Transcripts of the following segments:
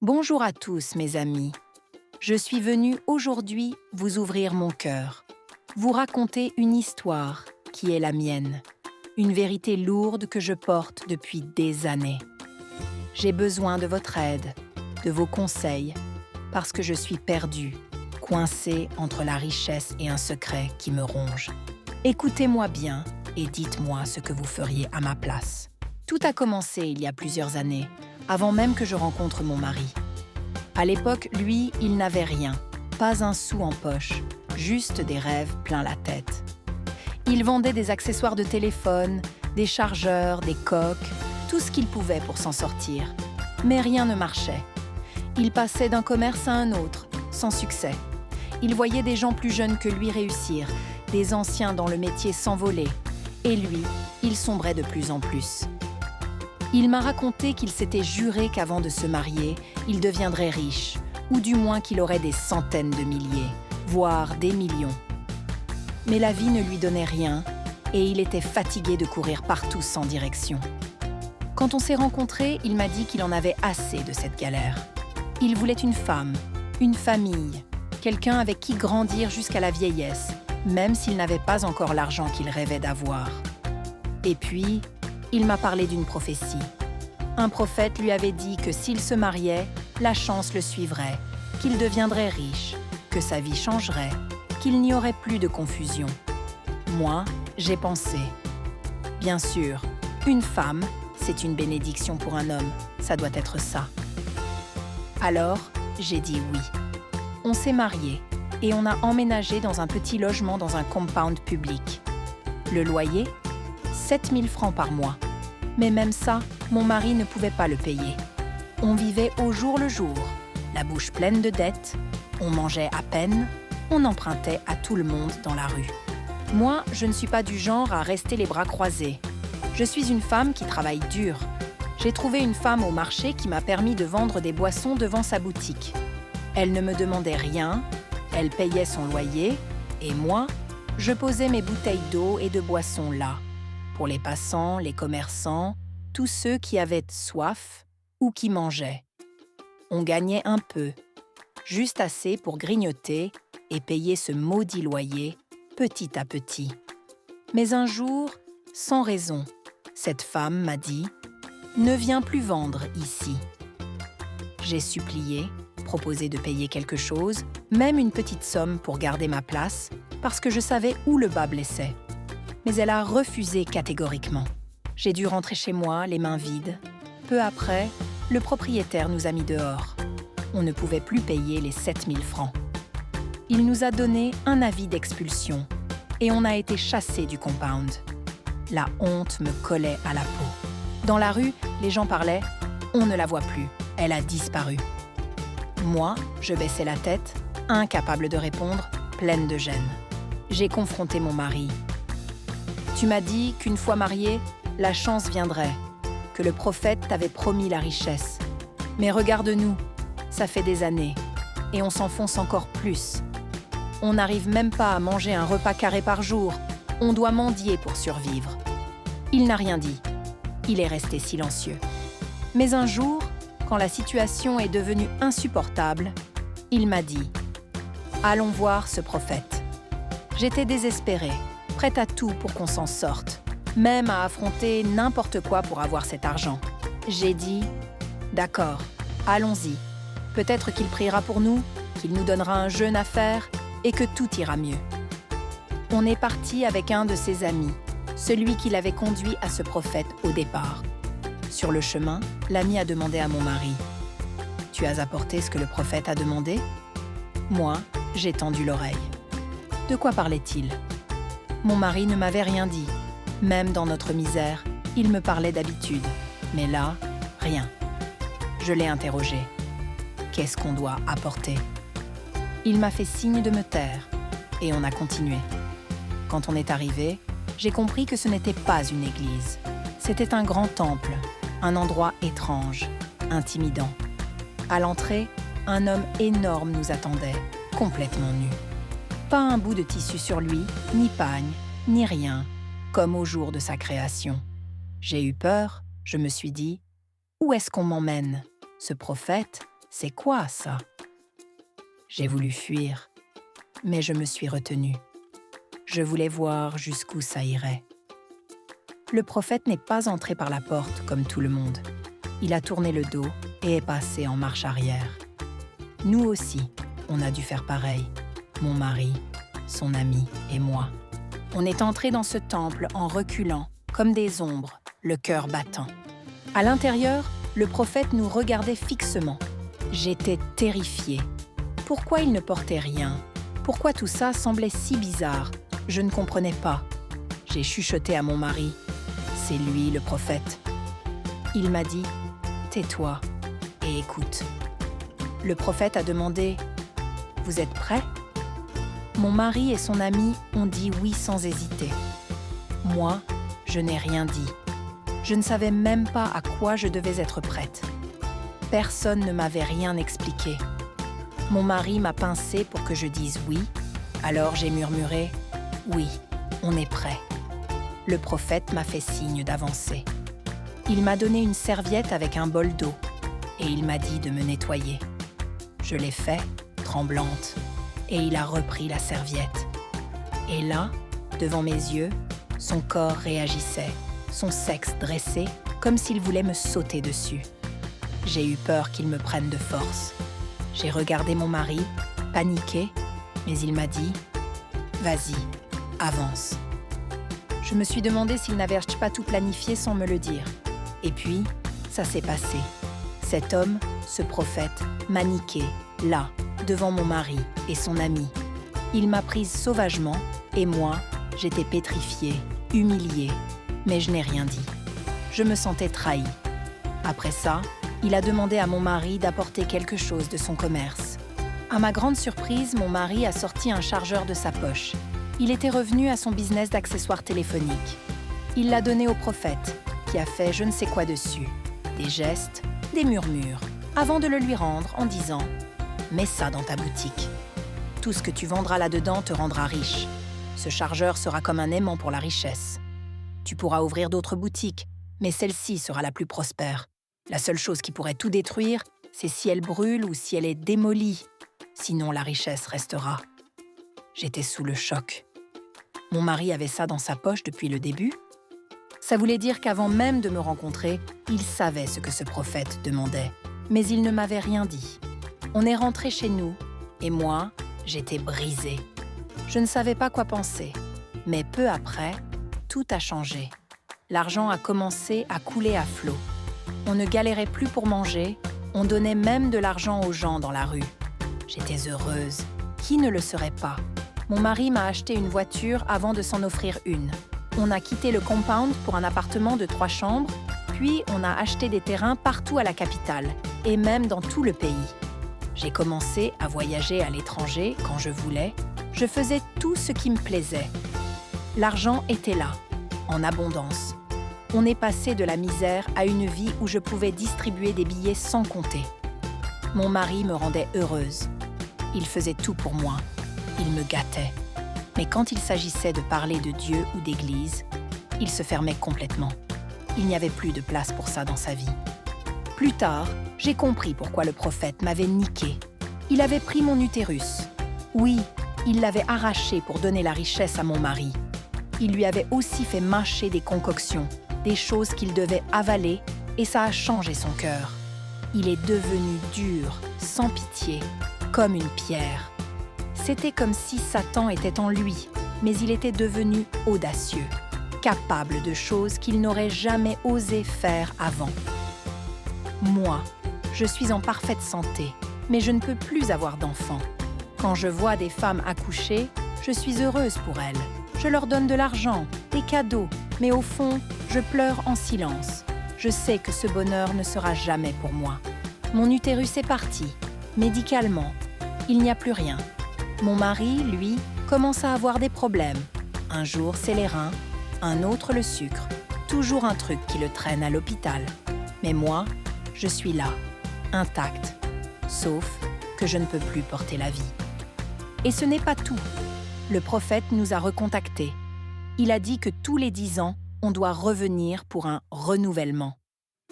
Bonjour à tous, mes amis. Je suis venue aujourd'hui vous ouvrir mon cœur, vous raconter une histoire qui est la mienne, une vérité lourde que je porte depuis des années. J'ai besoin de votre aide, de vos conseils, parce que je suis perdue, coincée entre la richesse et un secret qui me ronge. Écoutez-moi bien et dites-moi ce que vous feriez à ma place. Tout a commencé il y a plusieurs années, avant même que je rencontre mon mari. À l'époque, lui, il n'avait rien, pas un sou en poche, juste des rêves plein la tête. Il vendait des accessoires de téléphone, des chargeurs, des coques, tout ce qu'il pouvait pour s'en sortir. Mais rien ne marchait. Il passait d'un commerce à un autre, sans succès. Il voyait des gens plus jeunes que lui réussir, des anciens dans le métier s'envoler. Et lui, il sombrait de plus en plus. Il m'a raconté qu'il s'était juré qu'avant de se marier, il deviendrait riche, ou du moins qu'il aurait des centaines de milliers, voire des millions. Mais la vie ne lui donnait rien, et il était fatigué de courir partout sans direction. Quand on s'est rencontrés, il m'a dit qu'il en avait assez de cette galère. Il voulait une femme, une famille, quelqu'un avec qui grandir jusqu'à la vieillesse, même s'il n'avait pas encore l'argent qu'il rêvait d'avoir. Et puis, il m'a parlé d'une prophétie. Un prophète lui avait dit que s'il se mariait, la chance le suivrait, qu'il deviendrait riche, que sa vie changerait, qu'il n'y aurait plus de confusion. Moi, j'ai pensé. Bien sûr, une femme, c'est une bénédiction pour un homme, ça doit être ça. Alors, j'ai dit oui. On s'est mariés et on a emménagé dans un petit logement dans un compound public. Le loyer, 7 000 francs par mois. Mais même ça, mon mari ne pouvait pas le payer. On vivait au jour le jour, la bouche pleine de dettes, on mangeait à peine, on empruntait à tout le monde dans la rue. Moi, je ne suis pas du genre à rester les bras croisés. Je suis une femme qui travaille dur. J'ai trouvé une femme au marché qui m'a permis de vendre des boissons devant sa boutique. Elle ne me demandait rien, elle payait son loyer, et moi, je posais mes bouteilles d'eau et de boissons là, pour les passants, les commerçants, tous ceux qui avaient soif ou qui mangeaient. On gagnait un peu, juste assez pour grignoter et payer ce maudit loyer petit à petit. Mais un jour, sans raison, cette femme m'a dit « Ne viens plus vendre ici ». J'ai supplié, proposé de payer quelque chose, même une petite somme pour garder ma place, parce que je savais où le bas blessait. Mais elle a refusé catégoriquement. J'ai dû rentrer chez moi, les mains vides. Peu après, le propriétaire nous a mis dehors. On ne pouvait plus payer les 7 000 francs. Il nous a donné un avis d'expulsion et on a été chassés du compound. La honte me collait à la peau. Dans la rue, les gens parlaient « On ne la voit plus, elle a disparu ». Moi, je baissais la tête, incapable de répondre, pleine de gêne. J'ai confronté mon mari. Tu m'as dit qu'une fois mariée, la chance viendrait, que le prophète t'avait promis la richesse. Mais regarde-nous, ça fait des années, et on s'enfonce encore plus. On n'arrive même pas à manger un repas carré par jour, on doit mendier pour survivre. Il n'a rien dit, il est resté silencieux. Mais un jour, quand la situation est devenue insupportable, il m'a dit « Allons voir ce prophète ». J'étais désespérée, prête à tout pour qu'on s'en sorte, même à affronter n'importe quoi pour avoir cet argent. J'ai dit « D'accord, allons-y. Peut-être qu'il priera pour nous, qu'il nous donnera un jeûne à faire et que tout ira mieux. » On est parti avec un de ses amis, celui qui l'avait conduit à ce prophète au départ. Sur le chemin, l'ami a demandé à mon mari « Tu as apporté ce que le prophète a demandé ?» Moi, j'ai tendu l'oreille. De quoi parlait-il ? Mon mari ne m'avait rien dit. Même dans notre misère, il me parlait d'habitude. Mais là, rien. Je l'ai interrogé. Qu'est-ce qu'on doit apporter ? Il m'a fait signe de me taire, et on a continué. Quand on est arrivé, j'ai compris que ce n'était pas une église. C'était un grand temple, un endroit étrange, intimidant. À l'entrée, un homme énorme nous attendait, complètement nu. Pas un bout de tissu sur lui, ni pagne, ni rien, comme au jour de sa création. J'ai eu peur, je me suis dit, où est-ce qu'on m'emmène ? Ce prophète, C'est quoi ça ? J'ai voulu fuir, mais je me suis retenue. Je voulais voir jusqu'où ça irait. Le prophète n'est pas entré par la porte comme tout le monde. Il a tourné le dos et est passé en marche arrière. Nous aussi, on a dû faire pareil. Mon mari, son ami et moi. On est entrés dans ce temple en reculant, comme des ombres, le cœur battant. À l'intérieur, le prophète nous regardait fixement. J'étais terrifiée. Pourquoi il ne portait rien ? Pourquoi tout ça semblait si bizarre ? Je ne comprenais pas. J'ai chuchoté à mon mari. C'est lui, le prophète. Il m'a dit « Tais-toi et écoute ». Le prophète a demandé « Vous êtes prêts ?» Mon mari et son ami ont dit oui sans hésiter. Moi, je n'ai rien dit. Je ne savais même pas à quoi je devais être prête. Personne ne m'avait rien expliqué. Mon mari m'a pincée pour que je dise oui, alors j'ai murmuré « Oui, on est prêt ». Le prophète m'a fait signe d'avancer. Il m'a donné une serviette avec un bol d'eau et il m'a dit de me nettoyer. Je l'ai fait, tremblante, et il a repris la serviette. Et là, devant mes yeux, son corps réagissait, son sexe dressé, comme s'il voulait me sauter dessus. J'ai eu peur qu'il me prenne de force. J'ai regardé mon mari, paniqué, mais il m'a dit « Vas-y, avance ». Je me suis demandé s'il n'avait pas tout planifié sans me le dire. Et puis, ça s'est passé. Cet homme, ce prophète, m'a niqué, là, devant mon mari et son ami. Il m'a prise sauvagement et moi, j'étais pétrifiée, humiliée, mais je n'ai rien dit. Je me sentais trahie. Après ça, il a demandé à mon mari d'apporter quelque chose de son commerce. À ma grande surprise, mon mari a sorti un chargeur de sa poche. Il était revenu à son business d'accessoires téléphoniques. Il l'a donné au prophète, qui a fait je ne sais quoi dessus. Des gestes, des murmures, avant de le lui rendre en disant « Mets ça dans ta boutique. Tout ce que tu vendras là-dedans te rendra riche. Ce chargeur sera comme un aimant pour la richesse. Tu pourras ouvrir d'autres boutiques, mais celle-ci sera la plus prospère. La seule chose qui pourrait tout détruire, c'est si elle brûle ou si elle est démolie. Sinon, la richesse restera. » J'étais sous le choc. Mon mari avait ça dans sa poche depuis le début. Ça voulait dire qu'avant même de me rencontrer, il savait ce que ce prophète demandait. Mais il ne m'avait rien dit. On est rentré chez nous, et moi, j'étais brisée. Je ne savais pas quoi penser. Mais peu après, tout a changé. L'argent a commencé à couler à flot. On ne galérait plus pour manger, on donnait même de l'argent aux gens dans la rue. J'étais heureuse. Qui ne le serait pas ? Mon mari m'a acheté une voiture avant de s'en offrir une. On a quitté le compound pour un appartement de 3 chambres, puis on a acheté des terrains partout à la capitale, et même dans tout le pays. J'ai commencé à voyager à l'étranger quand je voulais. Je faisais tout ce qui me plaisait. L'argent était là, en abondance. On est passé de la misère à une vie où je pouvais distribuer des billets sans compter. Mon mari me rendait heureuse. Il faisait tout pour moi. Il me gâtait. Mais quand il s'agissait de parler de Dieu ou d'Église, il se fermait complètement. Il n'y avait plus de place pour ça dans sa vie. Plus tard, j'ai compris pourquoi le prophète m'avait niqué. Il avait pris mon utérus. Oui, il l'avait arraché pour donner la richesse à mon mari. Il lui avait aussi fait mâcher des concoctions, des choses qu'il devait avaler, et ça a changé son cœur. Il est devenu dur, sans pitié, comme une pierre. C'était comme si Satan était en lui, mais il était devenu audacieux, capable de choses qu'il n'aurait jamais osé faire avant. Moi, je suis en parfaite santé, mais je ne peux plus avoir d'enfants. Quand je vois des femmes accoucher, je suis heureuse pour elles. Je leur donne de l'argent, des cadeaux, mais au fond, je pleure en silence. Je sais que ce bonheur ne sera jamais pour moi. Mon utérus est parti, médicalement. Il n'y a plus rien. Mon mari, lui, commence à avoir des problèmes. Un jour, c'est les reins, un autre le sucre. Toujours un truc qui le traîne à l'hôpital. Mais moi, je suis là, intacte, sauf que je ne peux plus porter la vie. Et ce n'est pas tout. Le prophète nous a recontactés. Il a dit que tous les 10 ans, on doit revenir pour un renouvellement.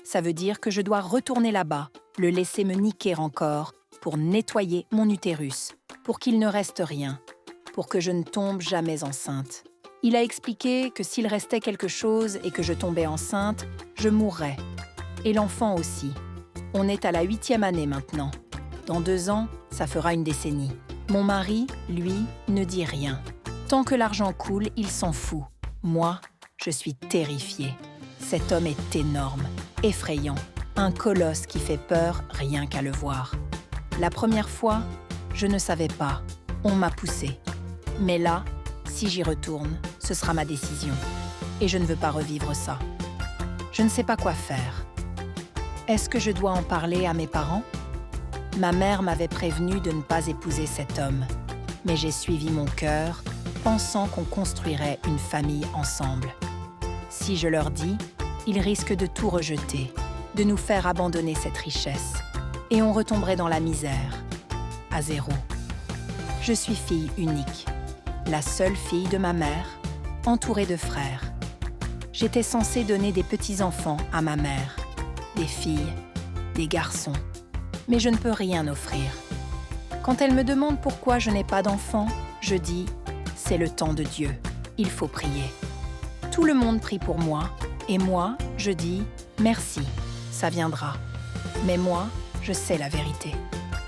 Ça veut dire que je dois retourner là-bas, le laisser me niquer encore, pour nettoyer mon utérus, pour qu'il ne reste rien, pour que je ne tombe jamais enceinte. Il a expliqué que s'il restait quelque chose et que je tombais enceinte, je mourrais. Et l'enfant aussi. On est à la 8e année maintenant. Dans 2 ans, ça fera une décennie. Mon mari, lui, ne dit rien. Tant que l'argent coule, il s'en fout. Moi, je suis terrifiée. Cet homme est énorme, effrayant, un colosse qui fait peur rien qu'à le voir. La première fois, je ne savais pas. On m'a poussée. Mais là, si j'y retourne, ce sera ma décision. Et je ne veux pas revivre ça. Je ne sais pas quoi faire. Est-ce que je dois en parler à mes parents? Ma mère m'avait prévenu de ne pas épouser cet homme. Mais j'ai suivi mon cœur, pensant qu'on construirait une famille ensemble. Si je leur dis, ils risquent de tout rejeter, de nous faire abandonner cette richesse. Et on retomberait dans la misère, à zéro. Je suis fille unique, la seule fille de ma mère, entourée de frères. J'étais censée donner des petits-enfants à ma mère, des filles, des garçons. Mais je ne peux rien offrir. Quand elle me demande pourquoi je n'ai pas d'enfants, je dis « c'est le temps de Dieu, il faut prier ». Tout le monde prie pour moi, et moi, je dis « merci, ça viendra ». Mais moi, je sais la vérité.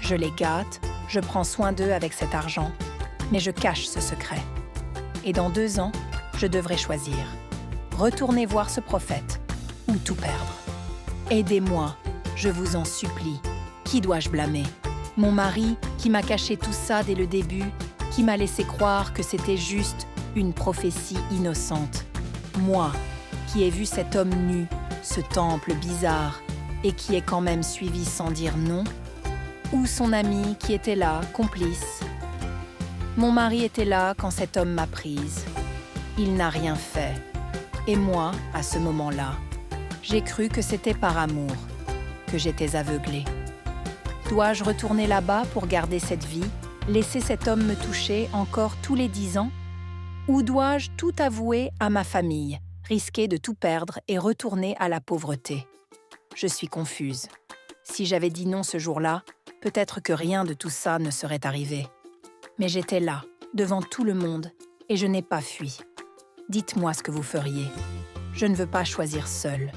Je les gâte, je prends soin d'eux avec cet argent, mais je cache ce secret. Et dans 2 ans, je devrais choisir. Retourner voir ce prophète ou tout perdre. Aidez-moi, je vous en supplie. Qui dois-je blâmer? Mon mari, qui m'a caché tout ça dès le début, qui m'a laissé croire que c'était juste une prophétie innocente. Moi, qui ai vu cet homme nu, ce temple bizarre, et qui ai quand même suivi sans dire non? Ou son ami qui était là, complice? Mon mari était là quand cet homme m'a prise. Il n'a rien fait. Et moi, à ce moment-là, j'ai cru que c'était par amour, que j'étais aveuglée. Dois-je retourner là-bas pour garder cette vie, laisser cet homme me toucher encore tous les 10 ans? Ou dois-je tout avouer à ma famille, risquer de tout perdre et retourner à la pauvreté? Je suis confuse. Si j'avais dit non ce jour-là, peut-être que rien de tout ça ne serait arrivé. Mais j'étais là, devant tout le monde, et je n'ai pas fui. Dites-moi ce que vous feriez. Je ne veux pas choisir seule.